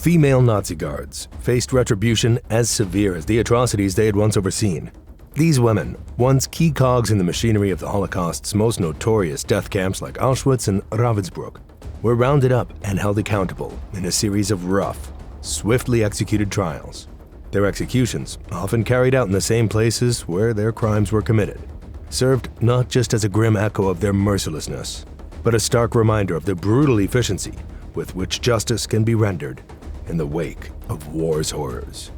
Female Nazi guards faced retribution as severe as the atrocities they had once overseen. These women, once key cogs in the machinery of the Holocaust's most notorious death camps like Auschwitz and Ravensbrück, were rounded up and held accountable in a series of rough, swiftly executed trials. Their executions, often carried out in the same places where their crimes were committed, served not just as a grim echo of their mercilessness, but a stark reminder of the brutal efficiency with which justice can be rendered in the wake of war's horrors.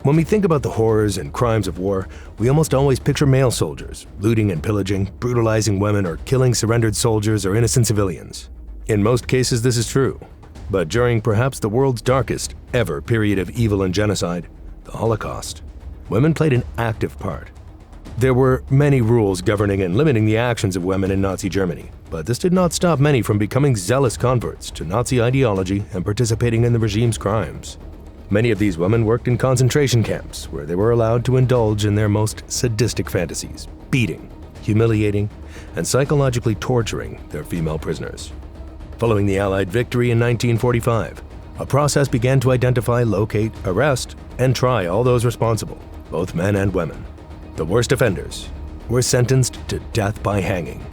When we think about the horrors and crimes of war, we almost always picture male soldiers looting and pillaging, brutalizing women, or killing surrendered soldiers or innocent civilians. In most cases, this is true, but during perhaps the world's darkest ever period of evil and genocide, the Holocaust, women played an active part. There were many rules governing and limiting the actions of women in Nazi Germany, but this did not stop many from becoming zealous converts to Nazi ideology and participating in the regime's crimes. Many of these women worked in concentration camps where they were allowed to indulge in their most sadistic fantasies, beating, humiliating, and psychologically torturing their female prisoners. Following the Allied victory in 1945, a process began to identify, locate, arrest, and try all those responsible, both men and women. The worst offenders were sentenced to death by hanging.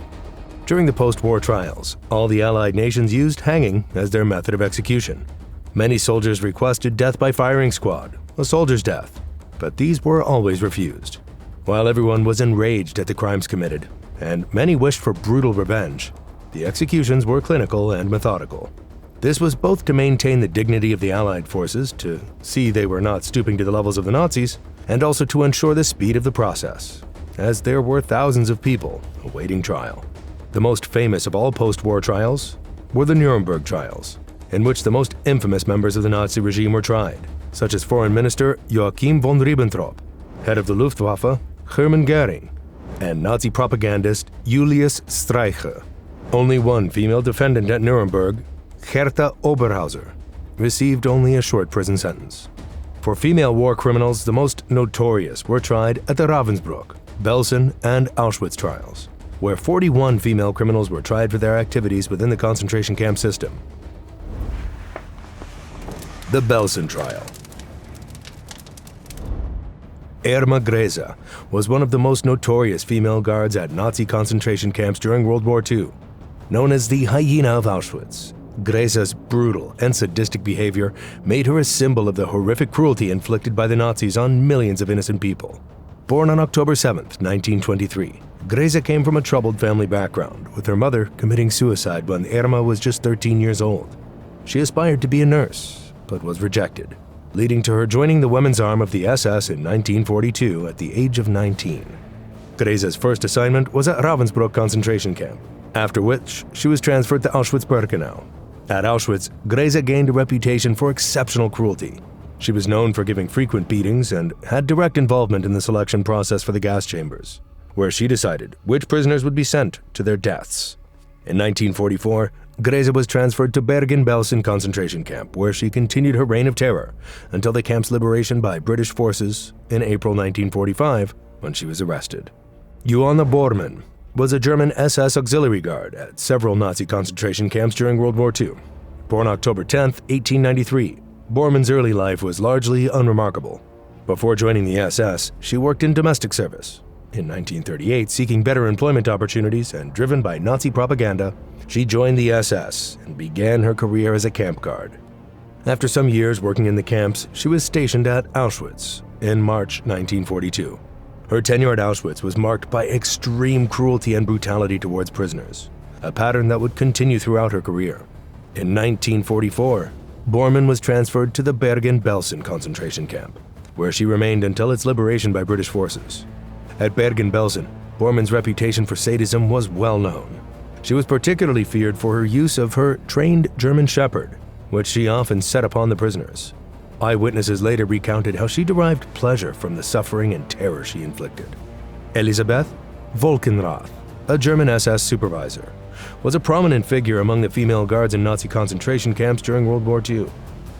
During the post-war trials, all the Allied nations used hanging as their method of execution. Many soldiers requested death by firing squad, a soldier's death, but these were always refused. While everyone was enraged at the crimes committed, and many wished for brutal revenge, the executions were clinical and methodical. This was both to maintain the dignity of the Allied forces, to see they were not stooping to the levels of the Nazis, and also to ensure the speed of the process, as there were thousands of people awaiting trial. The most famous of all post-war trials were the Nuremberg trials, in which the most infamous members of the Nazi regime were tried, such as Foreign Minister Joachim von Ribbentrop, head of the Luftwaffe Hermann Göring, and Nazi propagandist Julius Streicher. Only one female defendant at Nuremberg, Hertha Oberhauser, received only a short prison sentence. For female war criminals, the most notorious were tried at the Ravensbrück, Belsen, and Auschwitz trials, where 41 female criminals were tried for their activities within the concentration camp system. The Belsen trial. Irma Grese was one of the most notorious female guards at Nazi concentration camps during World War II. Known as the hyena of Auschwitz, Grese's brutal and sadistic behavior made her a symbol of the horrific cruelty inflicted by the Nazis on millions of innocent people. Born on October 7, 1923, Grese came from a troubled family background, with her mother committing suicide when Irma was just 13 years old. She aspired to be a nurse, but was rejected, leading to her joining the women's arm of the SS in 1942 at the age of 19. Grese's first assignment was at Ravensbrück concentration camp, after which she was transferred to Auschwitz-Birkenau. At Auschwitz, Grese gained a reputation for exceptional cruelty. She was known for giving frequent beatings and had direct involvement in the selection process for the gas chambers, where she decided which prisoners would be sent to their deaths. In 1944, Grese was transferred to Bergen-Belsen concentration camp, where she continued her reign of terror until the camp's liberation by British forces in April 1945, when she was arrested. Johanna Bormann was a German SS auxiliary guard at several Nazi concentration camps during World War II. Born October 10, 1893, Bormann's early life was largely unremarkable. Before joining the SS, she worked in domestic service. In 1938, seeking better employment opportunities and driven by Nazi propaganda, she joined the SS and began her career as a camp guard. After some years working in the camps, she was stationed at Auschwitz in March 1942. Her tenure at Auschwitz was marked by extreme cruelty and brutality towards prisoners, a pattern that would continue throughout her career. In 1944, Bormann was transferred to the Bergen-Belsen concentration camp, where she remained until its liberation by British forces. At Bergen-Belsen, Bormann's reputation for sadism was well known. She was particularly feared for her use of her trained German Shepherd, which she often set upon the prisoners. Eyewitnesses later recounted how she derived pleasure from the suffering and terror she inflicted. Elisabeth Volkenrath, a German SS supervisor, was a prominent figure among the female guards in Nazi concentration camps during World War II.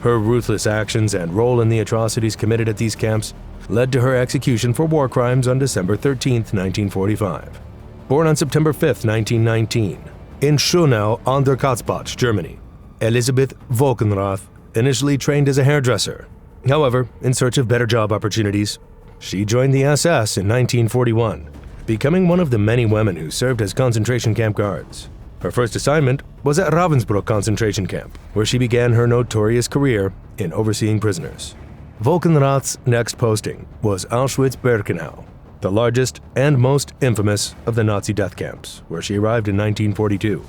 Her ruthless actions and role in the atrocities committed at these camps led to her execution for war crimes on December 13, 1945. Born on September 5, 1919, in Schönau an der Katzbach, Germany, Elisabeth Volkenrath initially trained as a hairdresser. However, in search of better job opportunities, she joined the SS in 1941, becoming one of the many women who served as concentration camp guards. Her first assignment was at Ravensbrück concentration camp, where she began her notorious career in overseeing prisoners. Volkenrath's next posting was Auschwitz-Birkenau, the largest and most infamous of the Nazi death camps, where she arrived in 1942.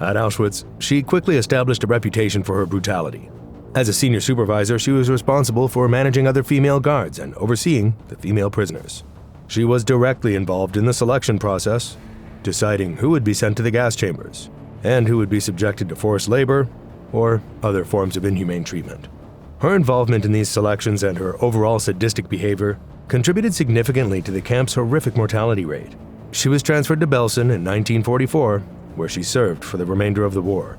At Auschwitz, she quickly established a reputation for her brutality. As a senior supervisor, she was responsible for managing other female guards and overseeing the female prisoners. She was directly involved in the selection process, deciding who would be sent to the gas chambers and who would be subjected to forced labor or other forms of inhumane treatment. Her involvement in these selections and her overall sadistic behavior contributed significantly to the camp's horrific mortality rate. She was transferred to Belsen in 1944, where she served for the remainder of the war.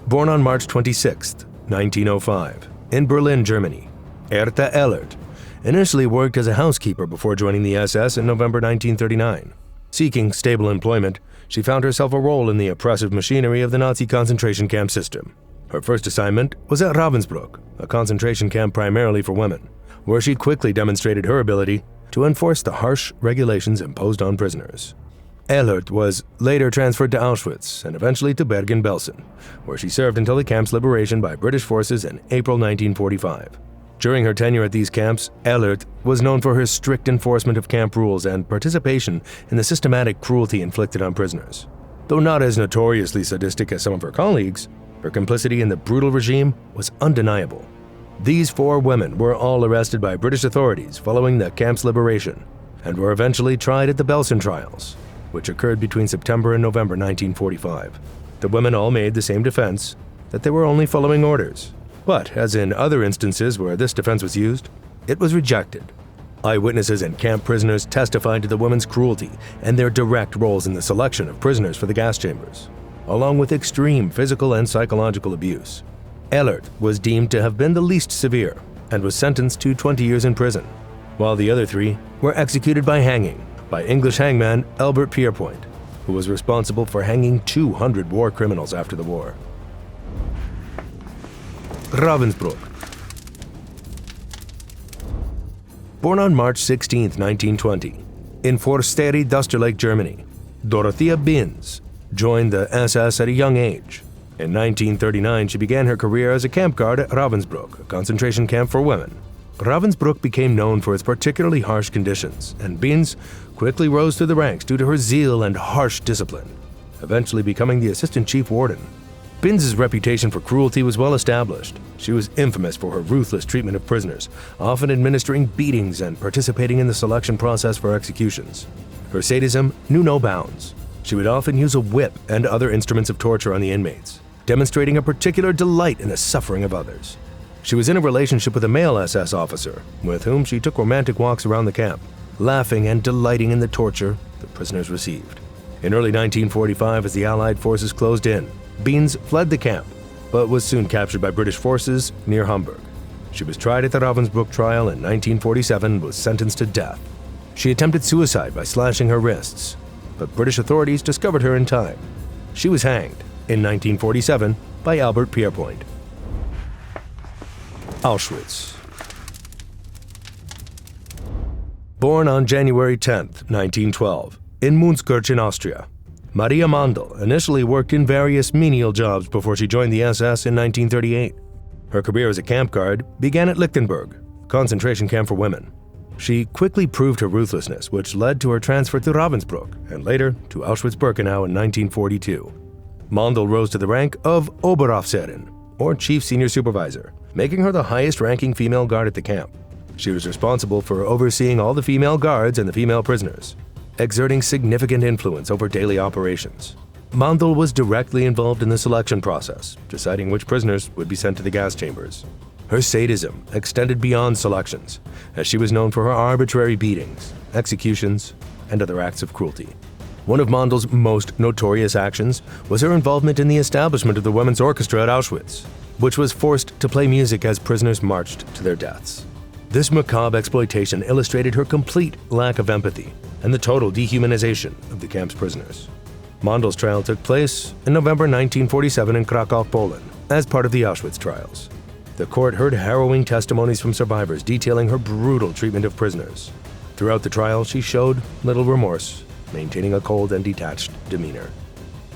Born on March 26, 1905, in Berlin, Germany, Hertha Ehlert initially worked as a housekeeper before joining the SS in November 1939. Seeking stable employment, she found herself a role in the oppressive machinery of the Nazi concentration camp system. Her first assignment was at Ravensbrück, a concentration camp primarily for women, where she quickly demonstrated her ability to enforce the harsh regulations imposed on prisoners. Ehlert was later transferred to Auschwitz and eventually to Bergen-Belsen, where she served until the camp's liberation by British forces in April 1945. During her tenure at these camps, Ehlert was known for her strict enforcement of camp rules and participation in the systematic cruelty inflicted on prisoners. Though not as notoriously sadistic as some of her colleagues, her complicity in the brutal regime was undeniable. These 4 women were all arrested by British authorities following the camp's liberation and were eventually tried at the Belsen trials, which occurred between September and November 1945. The women all made the same defense, that they were only following orders. But, as in other instances where this defense was used, it was rejected. Eyewitnesses and camp prisoners testified to the women's cruelty and their direct roles in the selection of prisoners for the gas chambers, along with extreme physical and psychological abuse. Ehlert was deemed to have been the least severe and was sentenced to 20 years in prison, while the other 3 were executed by hanging by English hangman Albert Pierpoint, who was responsible for hanging 200 war criminals after the war. Ravensbrück. Born on March 16, 1920, in Forsteri-Dusterlake, Germany, Dorothea Binz joined the SS at a young age. In 1939, she began her career as a camp guard at Ravensbrück, a concentration camp for women. Ravensbrück became known for its particularly harsh conditions, and Binz quickly rose through the ranks due to her zeal and harsh discipline, eventually becoming the assistant chief warden. Binz's reputation for cruelty was well established. She was infamous for her ruthless treatment of prisoners, often administering beatings and participating in the selection process for executions. Her sadism knew no bounds. She would often use a whip and other instruments of torture on the inmates, demonstrating a particular delight in the suffering of others. She was in a relationship with a male SS officer, with whom she took romantic walks around the camp, laughing and delighting in the torture the prisoners received. In early 1945, as the Allied forces closed in, Binz fled the camp, but was soon captured by British forces near Hamburg. She was tried at the Ravensbrück trial in 1947 and was sentenced to death. She attempted suicide by slashing her wrists, but British authorities discovered her in time. She was hanged in 1947 by Albert Pierpoint. Auschwitz. Born on January 10, 1912, in Münzkirchen, Austria, Maria Mandl initially worked in various menial jobs before she joined the SS in 1938. Her career as a camp guard began at Lichtenberg, a concentration camp for women. She quickly proved her ruthlessness, which led to her transfer to Ravensbrück and later to Auschwitz-Birkenau in 1942. Mandl rose to the rank of Oberaufseherin, or Chief Senior Supervisor, making her the highest-ranking female guard at the camp. She was responsible for overseeing all the female guards and the female prisoners, exerting significant influence over daily operations. Mandl was directly involved in the selection process, deciding which prisoners would be sent to the gas chambers. Her sadism extended beyond selections, as she was known for her arbitrary beatings, executions, and other acts of cruelty. One of Mandl's most notorious actions was her involvement in the establishment of the Women's Orchestra at Auschwitz, which was forced to play music as prisoners marched to their deaths. This macabre exploitation illustrated her complete lack of empathy and the total dehumanization of the camp's prisoners. Mandl's trial took place in November 1947 in Krakow, Poland, as part of the Auschwitz trials. The court heard harrowing testimonies from survivors detailing her brutal treatment of prisoners. Throughout the trial, she showed little remorse, maintaining a cold and detached demeanor.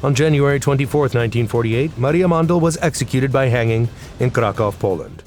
On January 24, 1948, Maria Mondel was executed by hanging in Krakow, Poland.